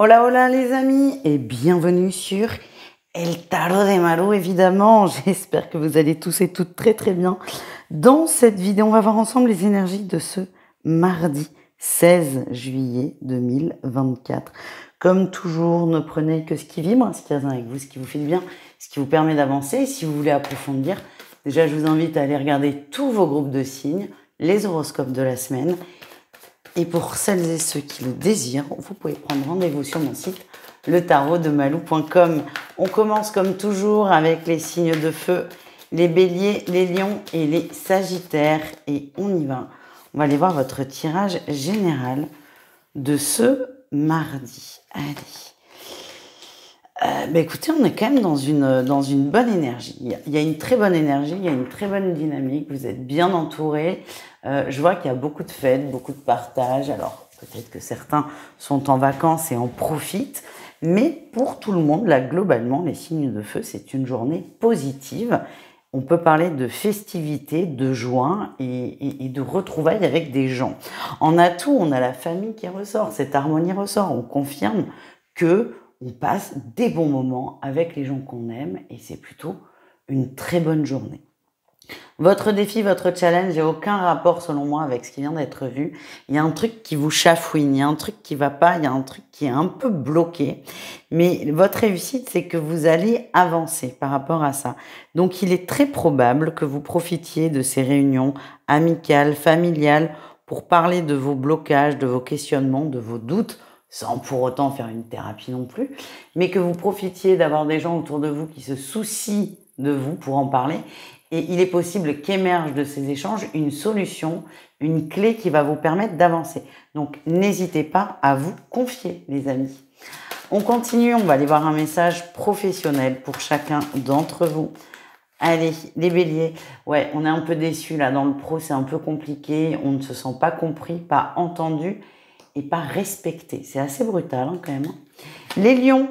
Hola, hola les amis et bienvenue sur El Tarot de Maru, évidemment. J'espère que vous allez tous et toutes très très bien. Dans cette vidéo, on va voir ensemble les énergies de ce mardi 16 juillet 2024. Comme toujours, ne prenez que ce qui vibre, ce qui résonne avec vous, ce qui vous fait du bien, ce qui vous permet d'avancer. Si vous voulez approfondir, déjà je vous invite à aller regarder tous vos groupes de signes, les horoscopes de la semaine. Et pour celles et ceux qui le désirent, vous pouvez prendre rendez-vous sur mon site letarotdemalou.com. On commence comme toujours avec les signes de feu, les béliers, les lions et les sagittaires. Et on y va. On va aller voir votre tirage général de ce mardi. Allez. Écoutez, on est quand même dans une bonne énergie. Il y a une très bonne énergie, il y a une très bonne dynamique, vous êtes bien entourés. Je vois qu'il y a beaucoup de fêtes, beaucoup de partage. Alors, peut-être que certains sont en vacances et en profitent. Mais pour tout le monde, là, globalement, les signes de feu, c'est une journée positive. On peut parler de festivités, de joie et de retrouvailles avec des gens. En atout, on a la famille qui ressort, cette harmonie ressort. On confirme que on passe des bons moments avec les gens qu'on aime et c'est plutôt une très bonne journée. Votre défi, votre challenge n'a aucun rapport selon moi avec ce qui vient d'être vu. Il y a un truc qui vous chafouine, il y a un truc qui va pas, il y a un truc qui est un peu bloqué. Mais votre réussite, c'est que vous allez avancer par rapport à ça. Donc il est très probable que vous profitiez de ces réunions amicales, familiales, pour parler de vos blocages, de vos questionnements, de vos doutes, sans pour autant faire une thérapie non plus, mais que vous profitiez d'avoir des gens autour de vous qui se soucient de vous pour en parler. Et il est possible qu'émerge de ces échanges une solution, une clé qui va vous permettre d'avancer. Donc, n'hésitez pas à vous confier, les amis. On continue, on va aller voir un message professionnel pour chacun d'entre vous. Allez, les béliers, ouais, on est un peu déçus là, dans le pro, c'est un peu compliqué, on ne se sent pas compris, pas entendu et pas respecté. C'est assez brutal hein, quand même. Les lions,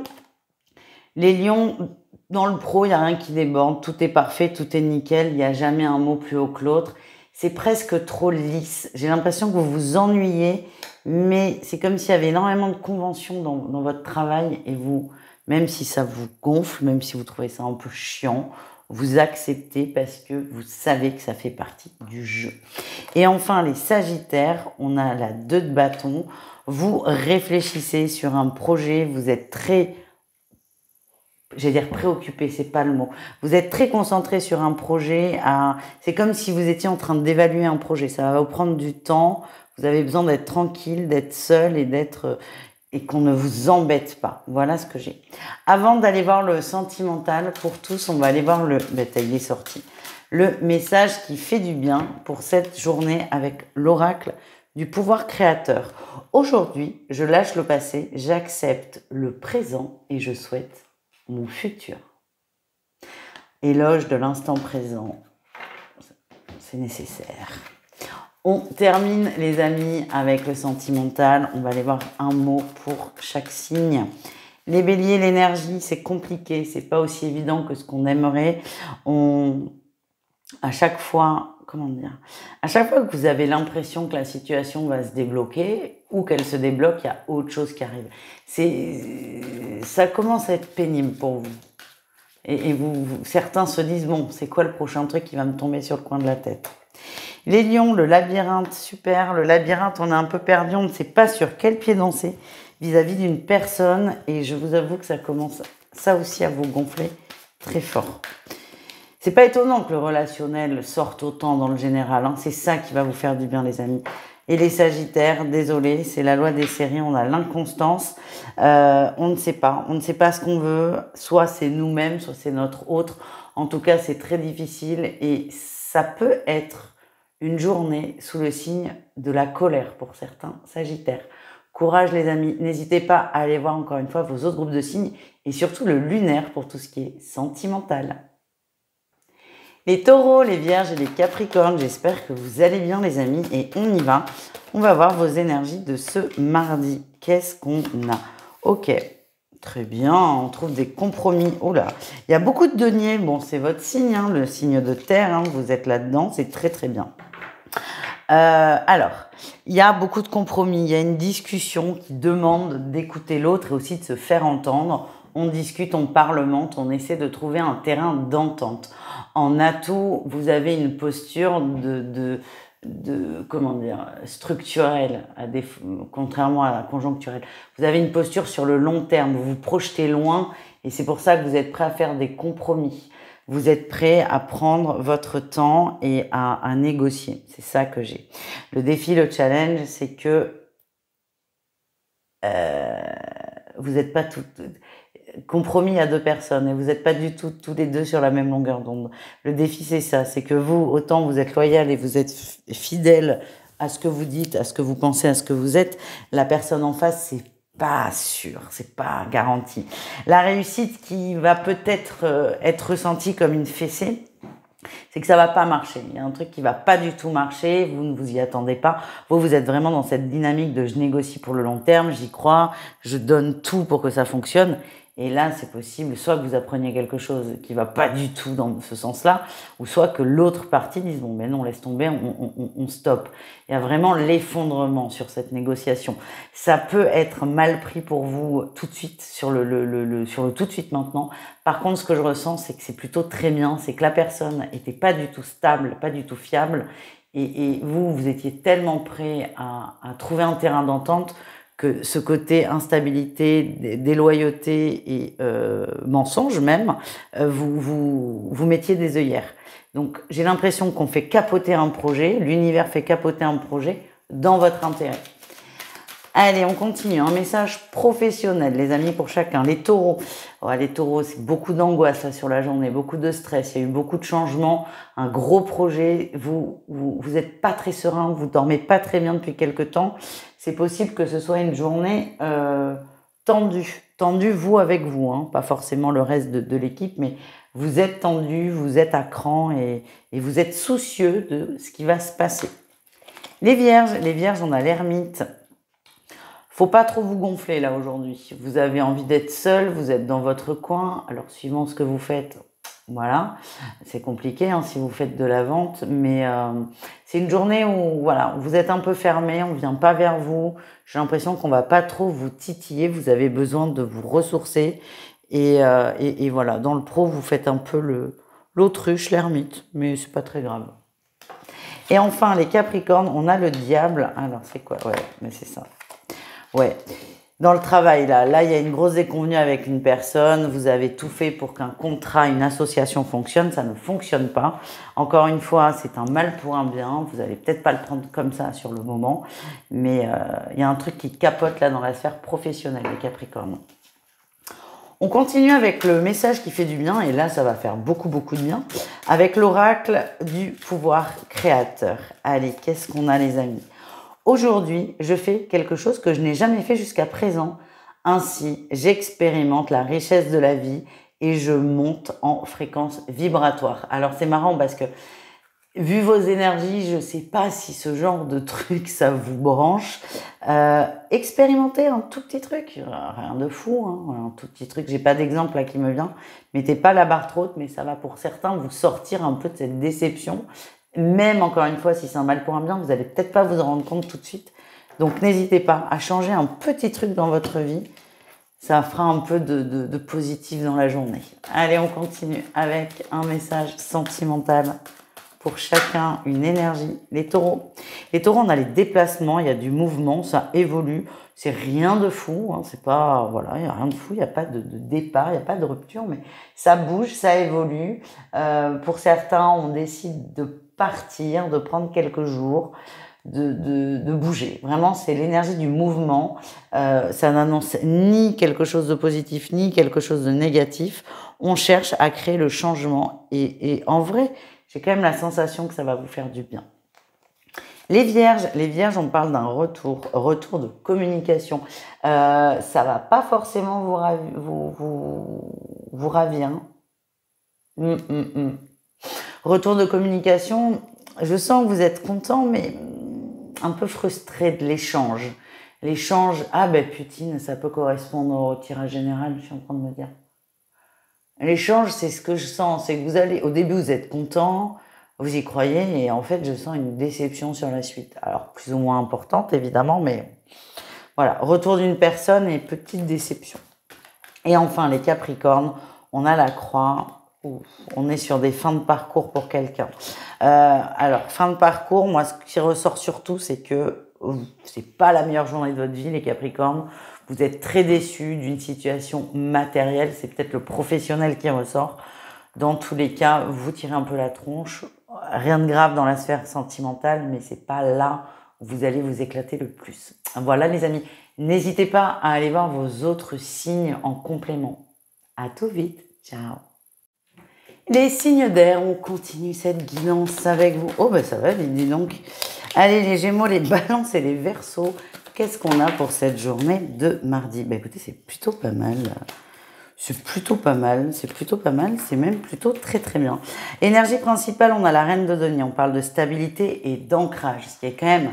dans le pro, il n'y a rien qui déborde, tout est parfait, tout est nickel, il n'y a jamais un mot plus haut que l'autre. C'est presque trop lisse. J'ai l'impression que vous vous ennuyez, mais c'est comme s'il y avait énormément de conventions dans votre travail et vous, même si ça vous gonfle, même si vous trouvez ça un peu chiant, vous acceptez parce que vous savez que ça fait partie du jeu. Et enfin, les sagittaires, on a la 2 de bâton. Vous réfléchissez sur un projet, vous êtes très, j'allais dire préoccupé, c'est pas le mot. Vous êtes très concentré sur un projet. C'est comme si vous étiez en train d'évaluer un projet. Ça va vous prendre du temps. Vous avez besoin d'être tranquille, d'être seul et qu'on ne vous embête pas. Voilà ce que j'ai. Avant d'aller voir le sentimental, pour tous, on va aller voir il est sorti. Le message qui fait du bien pour cette journée avec l'oracle du pouvoir créateur. Aujourd'hui, je lâche le passé, j'accepte le présent et je souhaite mon futur. Éloge de l'instant présent, c'est nécessaire. On termine les amis avec le sentimental. On va aller voir un mot pour chaque signe. Les béliers, l'énergie, c'est compliqué. C'est pas aussi évident que ce qu'on aimerait. À chaque fois que vous avez l'impression que la situation va se débloquer ou qu'elle se débloque, il y a autre chose qui arrive. Ça commence à être pénible pour vous. Et certains se disent, bon, c'est quoi le prochain truc qui va me tomber sur le coin de la tête? Les lions, le labyrinthe, super. Le labyrinthe, on est un peu perdu, on ne sait pas sur quel pied danser vis-à-vis d'une personne. Et je vous avoue que ça commence, ça aussi, à vous gonfler très fort. C'est pas étonnant que le relationnel sorte autant dans le général. Hein. C'est ça qui va vous faire du bien, les amis. Et les sagittaires, désolé, c'est la loi des séries, on a l'inconstance. On ne sait pas ce qu'on veut. Soit c'est nous-mêmes, soit c'est notre autre. En tout cas, c'est très difficile et ça peut être une journée sous le signe de la colère pour certains sagittaires. Courage les amis, n'hésitez pas à aller voir encore une fois vos autres groupes de signes et surtout le lunaire pour tout ce qui est sentimental. Les taureaux, les vierges et les capricornes, j'espère que vous allez bien les amis et on y va. On va voir vos énergies de ce mardi. Qu'est-ce qu'on a? Ok, très bien, on trouve des compromis. Oh là, il y a beaucoup de deniers. Bon, c'est votre signe, hein, le signe de terre, hein, vous êtes là-dedans, c'est très très bien. Alors, il y a beaucoup de compromis, il y a une discussion qui demande d'écouter l'autre et aussi de se faire entendre. On discute, on parlemente, on essaie de trouver un terrain d'entente. En atout, vous avez une posture comment dire, structurelle, contrairement à la conjoncturelle. Vous avez une posture sur le long terme, vous vous projetez loin et c'est pour ça que vous êtes prêt à faire des compromis. Vous êtes prêt à prendre votre temps et à négocier. C'est ça que j'ai. Le défi, le challenge, c'est que vous n'êtes pas compromis à deux personnes et vous n'êtes pas du tout tous les deux sur la même longueur d'onde. Le défi, c'est ça. C'est que vous, autant vous êtes loyal et vous êtes fidèle à ce que vous dites, à ce que vous pensez, à ce que vous êtes, la personne en face, c'est pas sûr, c'est pas garanti. La réussite qui va peut-être être ressentie comme une fessée, c'est que ça va pas marcher. Il y a un truc qui va pas du tout marcher, vous ne vous y attendez pas. Vous êtes vraiment dans cette dynamique de je négocie pour le long terme, j'y crois, je donne tout pour que ça fonctionne. Et là, c'est possible, soit que vous appreniez quelque chose qui va pas du tout dans ce sens-là, ou soit que l'autre partie dise, bon, ben non, laisse tomber, on stoppe. Il y a vraiment l'effondrement sur cette négociation. Ça peut être mal pris pour vous tout de suite, sur le tout de suite maintenant. Par contre, ce que je ressens, c'est que c'est plutôt très bien, c'est que la personne était pas du tout stable, pas du tout fiable, et vous étiez tellement prêt à trouver un terrain d'entente que ce côté instabilité, déloyauté et mensonge même, vous mettiez des œillères. Donc j'ai l'impression qu'on fait capoter un projet, l'univers fait capoter un projet dans votre intérêt. Allez, on continue. Un message professionnel, les amis, pour chacun. Les taureaux. Ouais, les taureaux, c'est beaucoup d'angoisse là sur la journée, beaucoup de stress. Il y a eu beaucoup de changements, un gros projet. Vous êtes pas très serein, vous dormez pas très bien depuis quelque temps. C'est possible que ce soit une journée tendue vous avec vous, hein, pas forcément le reste de l'équipe, mais vous êtes tendu, vous êtes à cran et vous êtes soucieux de ce qui va se passer. Les vierges, on a l'ermite. Faut pas trop vous gonfler là aujourd'hui. Vous avez envie d'être seul, vous êtes dans votre coin. Alors suivant ce que vous faites, voilà, c'est compliqué hein, si vous faites de la vente, mais c'est une journée où voilà, vous êtes un peu fermé, on vient pas vers vous. J'ai l'impression qu'on va pas trop vous titiller. Vous avez besoin de vous ressourcer et voilà. Dans le pro, vous faites un peu l'autruche, l'ermite, mais c'est pas très grave. Et enfin, les Capricornes, on a le diable. Alors c'est quoi? Ouais, mais c'est ça. Ouais, dans le travail, là, il y a une grosse déconvenue avec une personne, vous avez tout fait pour qu'un contrat, une association fonctionne, ça ne fonctionne pas. Encore une fois, c'est un mal pour un bien, vous allez peut-être pas le prendre comme ça sur le moment, mais il y a un truc qui capote là dans la sphère professionnelle des Capricornes. On continue avec le message qui fait du bien, et là, ça va faire beaucoup de bien, avec l'oracle du pouvoir créateur. Allez, qu'est-ce qu'on a les amis ? Aujourd'hui, je fais quelque chose que je n'ai jamais fait jusqu'à présent. Ainsi, j'expérimente la richesse de la vie et je monte en fréquence vibratoire. Alors, c'est marrant parce que, vu vos énergies, je ne sais pas si ce genre de truc, ça vous branche. Expérimentez un tout petit truc, rien de fou, hein, un tout petit truc. J'ai pas d'exemple là qui me vient. Mettez pas la barre trop haute, mais ça va pour certains vous sortir un peu de cette déception. Même encore une fois, si c'est un mal pour un bien, vous n'allez peut-être pas vous en rendre compte tout de suite. Donc n'hésitez pas à changer un petit truc dans votre vie. Ça fera un peu de positif dans la journée. Allez, on continue avec un message sentimental pour chacun, une énergie. Les taureaux, on a les déplacements, il y a du mouvement, ça évolue. C'est rien de fou, hein, c'est pas, voilà, il y a rien de fou, il n'y a pas de départ, il n'y a pas de rupture, mais ça bouge, ça évolue. Pour certains, on décide de partir, de prendre quelques jours, de bouger. Vraiment, c'est l'énergie du mouvement. Ça n'annonce ni quelque chose de positif, ni quelque chose de négatif. On cherche à créer le changement et en vrai, j'ai quand même la sensation que ça va vous faire du bien. Les vierges, on parle d'un retour de communication. Ça va pas forcément vous ravir. Retour de communication, je sens que vous êtes content, mais un peu frustré de l'échange. L'échange, ah ben Poutine, ça peut correspondre au tirage général, je suis en train de me dire. L'échange, c'est ce que je sens, c'est que vous allez, au début, vous êtes content, vous y croyez et en fait, je sens une déception sur la suite. Alors, plus ou moins importante, évidemment, mais voilà. Retour d'une personne et petite déception. Et enfin, les Capricornes, on a la croix. On est sur des fins de parcours pour quelqu'un. Alors, fin de parcours, moi, ce qui ressort surtout, c'est que c'est pas la meilleure journée de votre vie, les Capricornes. Vous êtes très déçus d'une situation matérielle. C'est peut-être le professionnel qui ressort. Dans tous les cas, vous tirez un peu la tronche. Rien de grave dans la sphère sentimentale, mais c'est pas là où vous allez vous éclater le plus. Voilà, les amis. N'hésitez pas à aller voir vos autres signes en complément. À tout vite. Ciao. Les signes d'air, on continue cette guidance avec vous. Oh, ben ça va, dis donc. Allez, les Gémeaux, les Balances et les Verseaux. Qu'est-ce qu'on a pour cette journée de mardi? Ben écoutez, c'est plutôt pas mal. C'est plutôt pas mal, c'est même plutôt très très bien. Énergie principale, on a la reine de denier, on parle de stabilité et d'ancrage, ce qui est quand même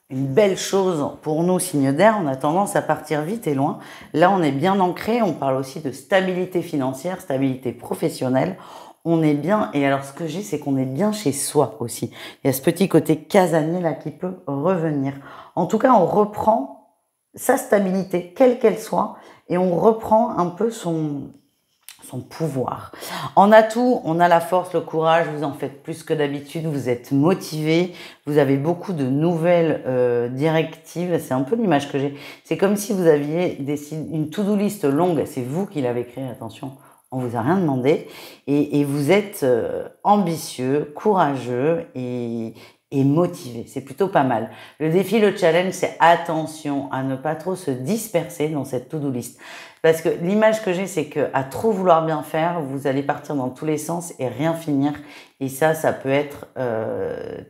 une belle chose pour nous, signes d'air. On a tendance à partir vite et loin. Là, on est bien ancré, on parle aussi de stabilité financière, stabilité professionnelle. On est bien, et alors ce que j'ai, c'est qu'on est bien chez soi aussi. Il y a ce petit côté casanier là qui peut revenir. En tout cas, on reprend sa stabilité, quelle qu'elle soit, et on reprend un peu son pouvoir. En atout, on a la force, le courage, vous en faites plus que d'habitude, vous êtes motivé, vous avez beaucoup de nouvelles directives, c'est un peu l'image que j'ai. C'est comme si vous aviez une to-do list longue, c'est vous qui l'avez créée, attention, on vous a rien demandé, et vous êtes ambitieux, courageux et motivé. C'est plutôt pas mal. Le défi, le challenge, c'est attention à ne pas trop se disperser dans cette to-do list. Parce que l'image que j'ai, c'est que à trop vouloir bien faire, vous allez partir dans tous les sens et rien finir. Et ça peut être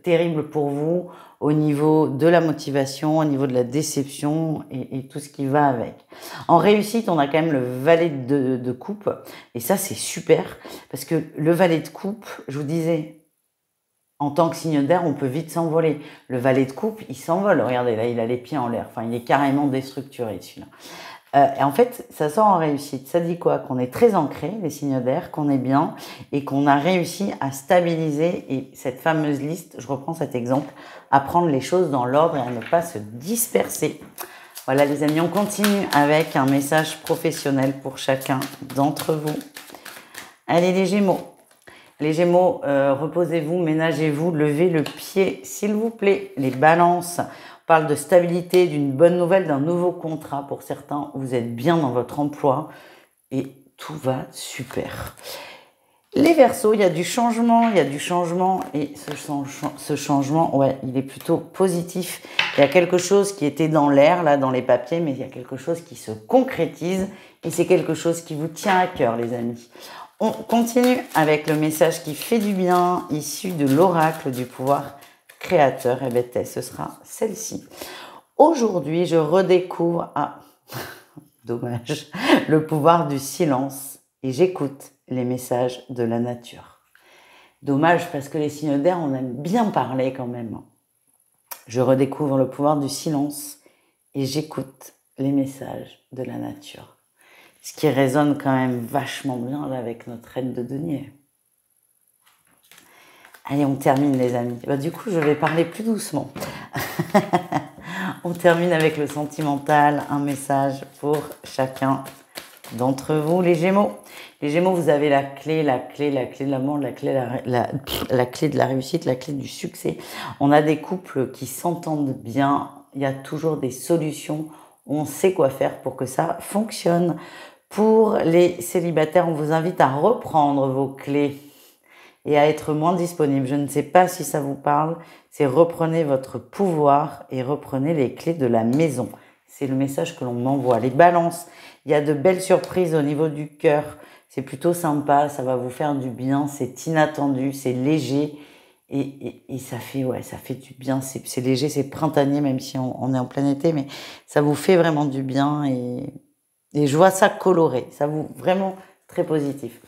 terrible pour vous au niveau de la motivation, au niveau de la déception et tout ce qui va avec. En réussite, on a quand même le valet de coupe. Et ça, c'est super. Parce que le valet de coupe, je vous disais, en tant que signe d'air, on peut vite s'envoler. Le valet de coupe, il s'envole. Regardez, là, il a les pieds en l'air. Enfin, il est carrément déstructuré, celui-là. Et en fait, ça sort en réussite. Ça dit quoi? Qu'on est très ancré, les signes d'air, qu'on est bien et qu'on a réussi à stabiliser. Et cette fameuse liste, je reprends cet exemple, à prendre les choses dans l'ordre et à ne pas se disperser. Voilà, les amis, on continue avec un message professionnel pour chacun d'entre vous. Allez, les Gémeaux. Les Gémeaux, reposez-vous, ménagez-vous, levez le pied, s'il vous plaît. Les Balances, on parle de stabilité, d'une bonne nouvelle, d'un nouveau contrat. Pour certains, vous êtes bien dans votre emploi et tout va super. Les Verseaux, il y a du changement et ce changement, ouais, il est plutôt positif. Il y a quelque chose qui était dans l'air, là, dans les papiers, mais il y a quelque chose qui se concrétise et c'est quelque chose qui vous tient à cœur, les amis. On continue avec le message qui fait du bien, issu de l'oracle du pouvoir créateur. Et bien, ce sera celle-ci. Aujourd'hui, je redécouvre, dommage, le pouvoir du silence et j'écoute les messages de la nature. Dommage parce que les signes d'air, on aime bien parler quand même. Je redécouvre le pouvoir du silence et j'écoute les messages de la nature. Ce qui résonne quand même vachement bien là, avec notre reine de denier. Allez, on termine les amis. Du coup, je vais parler plus doucement. On termine avec le sentimental, un message pour chacun d'entre vous, les Gémeaux. Les Gémeaux, vous avez la clé de l'amour, la clé de la réussite, la clé du succès. On a des couples qui s'entendent bien. Il y a toujours des solutions. On sait quoi faire pour que ça fonctionne. Pour les célibataires, on vous invite à reprendre vos clés et à être moins disponible. Je ne sais pas si ça vous parle. C'est reprenez votre pouvoir et reprenez les clés de la maison. C'est le message que l'on m'envoie. Les Balances, il y a de belles surprises au niveau du cœur. C'est plutôt sympa, ça va vous faire du bien. C'est inattendu, c'est léger et ça fait du bien. C'est léger, c'est printanier même si on est en plein été, mais ça vous fait vraiment du bien et je vois ça coloré, ça vous vraiment très positif.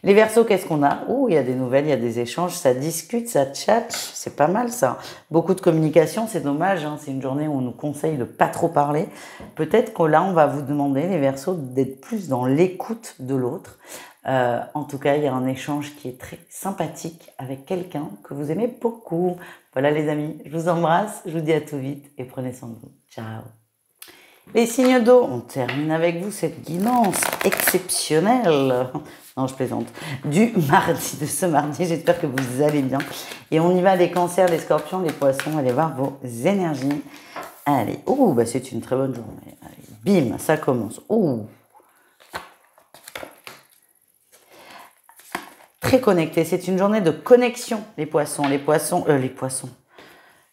Les Verseaux, qu'est-ce qu'on a? Il y a des nouvelles, il y a des échanges, ça discute, ça chatte, c'est pas mal ça. Beaucoup de communication, c'est dommage, c'est une journée où on nous conseille de pas trop parler. Peut-être que là, on va vous demander, les Verseaux, d'être plus dans l'écoute de l'autre. En tout cas, il y a un échange qui est très sympathique avec quelqu'un que vous aimez beaucoup. Voilà les amis, je vous embrasse, je vous dis à tout vite et prenez soin de vous. Ciao. Les signes d'eau, on termine avec vous cette guidance exceptionnelle. Non, je plaisante. Du mardi, de ce mardi, j'espère que vous allez bien. Et on y va, les cancers, les scorpions, les poissons, allez voir vos énergies. Allez, bah c'est une très bonne journée. Allez, bim, ça commence. Très connecté, c'est une journée de connexion, les poissons.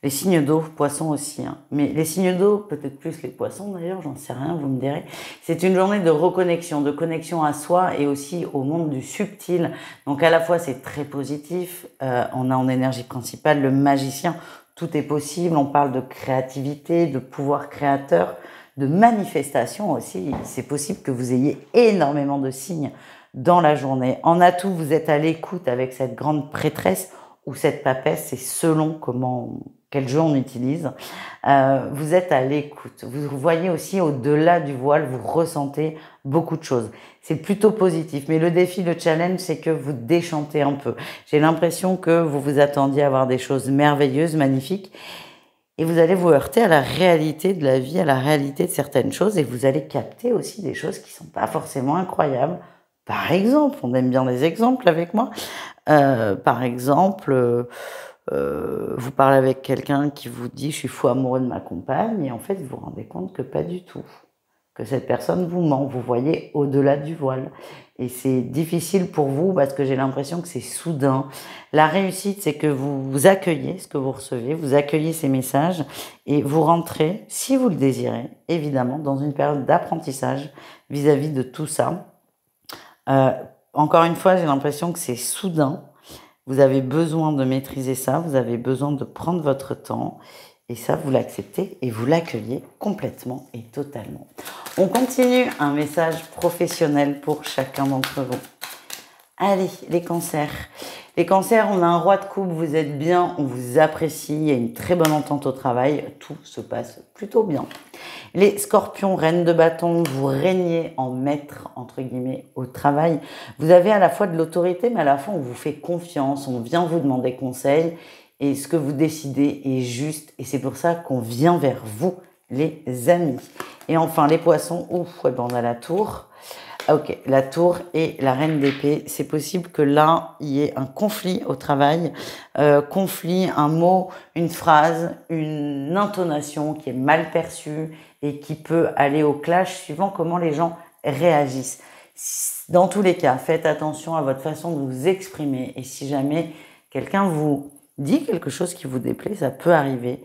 Les signes d'eau, poissons aussi, hein. Mais les signes d'eau, peut-être plus les poissons d'ailleurs, j'en sais rien, vous me direz. C'est une journée de reconnexion, de connexion à soi et aussi au monde du subtil. Donc à la fois c'est très positif, on a en énergie principale le magicien, tout est possible, on parle de créativité, de pouvoir créateur, de manifestation aussi. C'est possible que vous ayez énormément de signes dans la journée. En atout, vous êtes à l'écoute avec cette grande prêtresse ou cette papesse, c'est selon quel jeu on utilise. Vous êtes à l'écoute. Vous voyez aussi au-delà du voile, vous ressentez beaucoup de choses. C'est plutôt positif. Mais le défi, le challenge, c'est que vous déchantez un peu. J'ai l'impression que vous vous attendiez à avoir des choses merveilleuses, magnifiques. Et vous allez vous heurter à la réalité de la vie, à la réalité de certaines choses. Et vous allez capter aussi des choses qui sont pas forcément incroyables. Par exemple, on aime bien les exemples avec moi. Par exemple, vous parlez avec quelqu'un qui vous dit « je suis fou amoureux de ma compagne » et en fait, vous vous rendez compte que pas du tout, que cette personne vous ment, vous voyez au-delà du voile. Et c'est difficile pour vous parce que j'ai l'impression que c'est soudain. La réussite, c'est que vous accueillez ce que vous recevez, vous accueillez ces messages et vous rentrez, si vous le désirez, évidemment, dans une période d'apprentissage vis-à-vis de tout ça. Encore une fois, j'ai l'impression que c'est soudain. Vous avez besoin de maîtriser ça, vous avez besoin de prendre votre temps et ça, vous l'acceptez et vous l'accueillez complètement et totalement. On continue, un message professionnel pour chacun d'entre vous. Allez, les cancers. Les cancers, on a un roi de coupe, vous êtes bien, on vous apprécie, il y a une très bonne entente au travail, tout se passe plutôt bien. Les scorpions, reine de bâton, vous régnez en maître, entre guillemets, au travail. Vous avez à la fois de l'autorité, mais à la fois on vous fait confiance, on vient vous demander conseil et ce que vous décidez est juste et c'est pour ça qu'on vient vers vous, les amis. Et enfin, les poissons, on a la tour. Ok, la tour et la reine d'épée, c'est possible que là, il y ait un conflit au travail, conflit, un mot, une phrase, une intonation qui est mal perçue et qui peut aller au clash suivant comment les gens réagissent. Dans tous les cas, faites attention à votre façon de vous exprimer et si jamais quelqu'un vous dit quelque chose qui vous déplaît, ça peut arriver.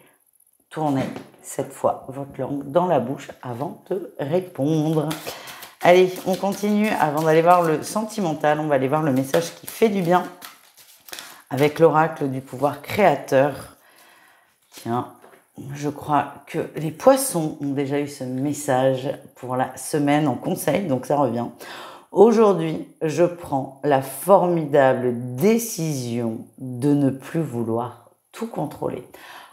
Tournez cette fois votre langue dans la bouche avant de répondre. Allez, on continue. Avant d'aller voir le sentimental, on va aller voir le message qui fait du bien avec l'oracle du pouvoir créateur. Tiens, je crois que les poissons ont déjà eu ce message pour la semaine en conseil, donc ça revient. Aujourd'hui, je prends la formidable décision de ne plus vouloir tout contrôler.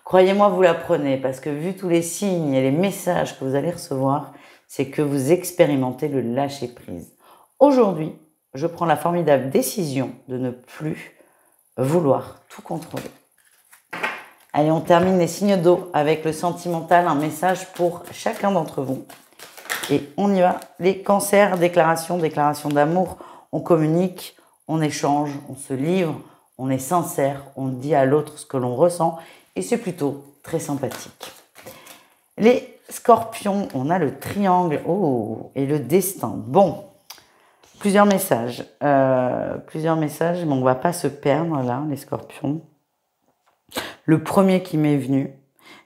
Croyez-moi, vous la prenez parce que vu tous les signes et les messages que vous allez recevoir, c'est que vous expérimentez le lâcher-prise. Aujourd'hui, je prends la formidable décision de ne plus vouloir tout contrôler. Allez, on termine les signes d'eau avec le sentimental, un message pour chacun d'entre vous. Et on y va. Les cancers, déclaration d'amour, on communique, on échange, on se livre, on est sincère, on dit à l'autre ce que l'on ressent et c'est plutôt très sympathique. Les scorpions, on a le triangle et le destin. Bon, plusieurs messages, mais on ne va pas se perdre là, les scorpions. Le premier qui m'est venu,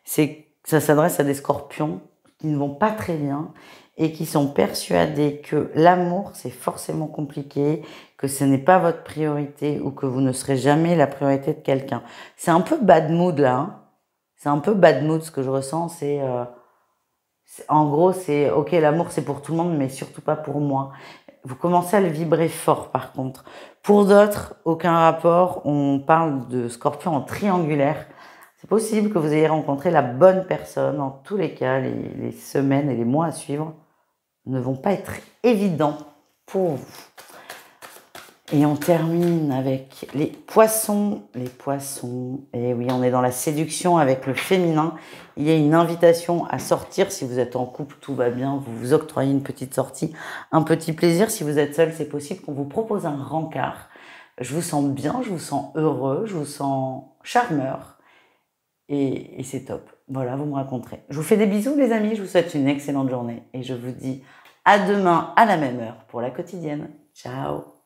c'est que ça s'adresse à des scorpions qui ne vont pas très bien et qui sont persuadés que l'amour, c'est forcément compliqué, que ce n'est pas votre priorité ou que vous ne serez jamais la priorité de quelqu'un. C'est un peu bad mood là, hein. C'est un peu bad mood ce que je ressens, en gros, c'est ok, l'amour c'est pour tout le monde, mais surtout pas pour moi. Vous commencez à le vibrer fort par contre. Pour d'autres, aucun rapport, on parle de scorpion en triangulaire. C'est possible que vous ayez rencontré la bonne personne. En tous les cas, les semaines et les mois à suivre ne vont pas être évidents pour vous. Et on termine avec les poissons. Les poissons, et oui, on est dans la séduction avec le féminin. Il y a une invitation à sortir. Si vous êtes en couple, tout va bien. Vous vous octroyez une petite sortie, un petit plaisir. Si vous êtes seul, c'est possible qu'on vous propose un rencard. Je vous sens bien, je vous sens heureux, je vous sens charmeur. Et c'est top. Voilà, vous me raconterez. Je vous fais des bisous, les amis. Je vous souhaite une excellente journée. Et je vous dis à demain à la même heure pour la quotidienne. Ciao!